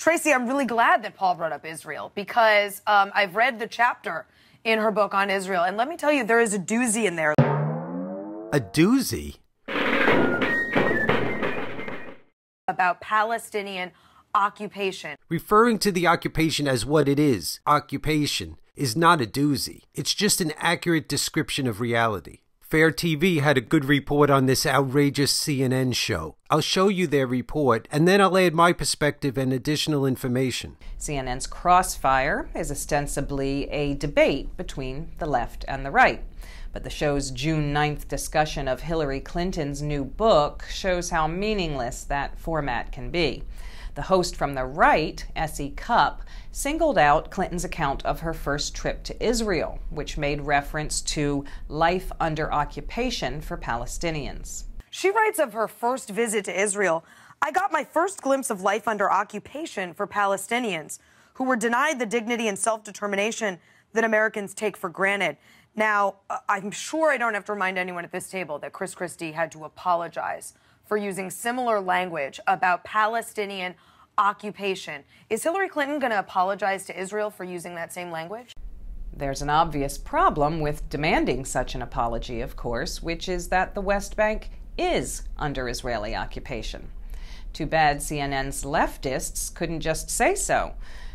Tracy, I'm really glad that Paul brought up Israel because I've read the chapter in her book on Israel, and let me tell you, there is a doozy in there. A doozy? About Palestinian occupation. Referring to the occupation as what it is, occupation, is not a doozy. It's just an accurate description of reality. Fair TV had a good report on this outrageous CNN show. I'll show you their report, and then I'll add my perspective and additional information. CNN's Crossfire is ostensibly a debate between the left and the right. But the show's June 9th discussion of Hillary Clinton's new book shows how meaningless that format can be. The host from the right, Cupp, singled out Clinton's account of her first trip to Israel, which made reference to life under occupation for Palestinians. She writes of her first visit to Israel, "I got my first glimpse of life under occupation for Palestinians, who were denied the dignity and self-determination that Americans take for granted." Now, I'm sure I don't have to remind anyone at this table that Chris Christie had to apologize for using similar language about Palestinian occupation. Is Hillary Clinton going to apologize to Israel for using that same language? There's an obvious problem with demanding such an apology, of course, which is that the West Bank is under Israeli occupation. Too bad CNN's leftists couldn't just say so.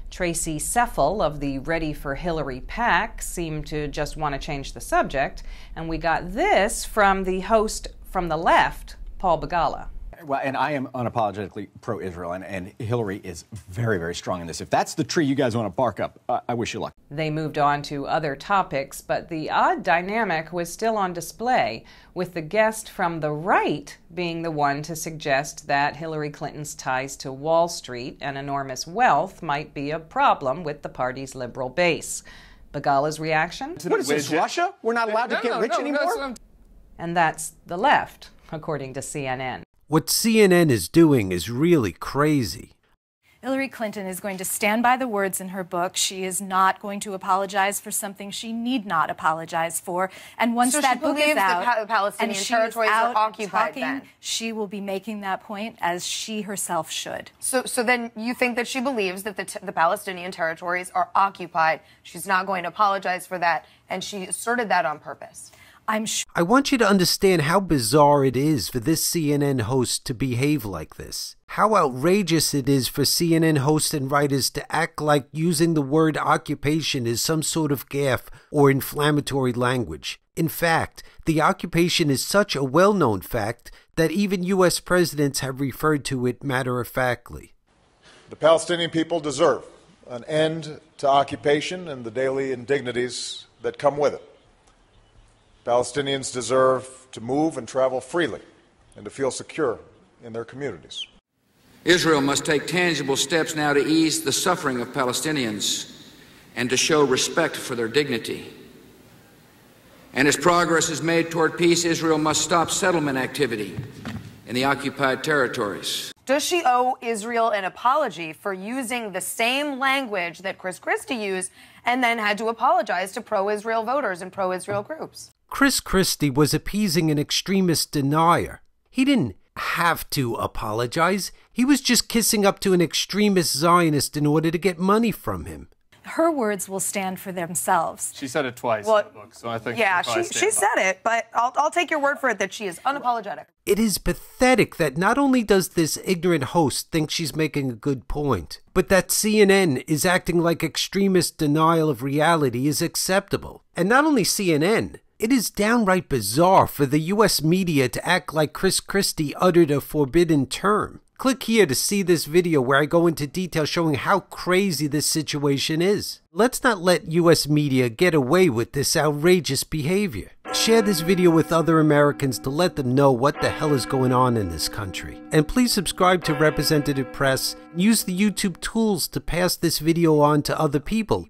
Tracy Seffel of the Ready for Hillary PAC seemed to just want to change the subject, and we got this from the host from the left, Paul Begala. Well, and I am unapologetically pro-Israel, and Hillary is very, very strong in this. If that's the tree you guys want to bark up, I wish you luck. They moved on to other topics, but the odd dynamic was still on display, with the guest from the right being the one to suggest that Hillary Clinton's ties to Wall Street and enormous wealth might be a problem with the party's liberal base. Begala's reaction? What is this, Russia? We're not allowed to get rich anymore? And that's the left, according to CNN. What CNN is doing is really crazy. Hillary Clinton is going to stand by the words in her book. She is not going to apologize for something she need not apologize for. And once that book is out, the Palestinian territories are occupied, then she will be making that point, as she herself should. So then you think that she believes that the Palestinian territories are occupied. She's not going to apologize for that, and she asserted that on purpose. I'm sure. I want you to understand how bizarre it is for this CNN host to behave like this. How outrageous it is for CNN hosts and writers to act like using the word occupation is some sort of gaffe or inflammatory language. In fact, the occupation is such a well-known fact that even U.S. presidents have referred to it matter-of-factly. The Palestinian people deserve an end to occupation and the daily indignities that come with it. Palestinians deserve to move and travel freely and to feel secure in their communities. Israel must take tangible steps now to ease the suffering of Palestinians and to show respect for their dignity. And as progress is made toward peace, Israel must stop settlement activity in the occupied territories. Does she owe Israel an apology for using the same language that Chris Christie used and then had to apologize to pro-Israel voters and pro-Israel groups? Chris Christie was appeasing an extremist denier. He didn't have to apologize. He was just kissing up to an extremist Zionist in order to get money from him. Her words will stand for themselves. She said it twice in the book, so I think she said it, but I'll take your word for it that she is unapologetic. It is pathetic that not only does this ignorant host think she's making a good point, but that CNN is acting like extremist denial of reality is acceptable. And not only CNN, it is downright bizarre for the U.S. media to act like Chris Christie uttered a forbidden term. Click here to see this video where I go into detail showing how crazy this situation is. Let's not let U.S. media get away with this outrageous behavior. Share this video with other Americans to let them know what the hell is going on in this country. And please subscribe to Representative Press and use the YouTube tools to pass this video on to other people.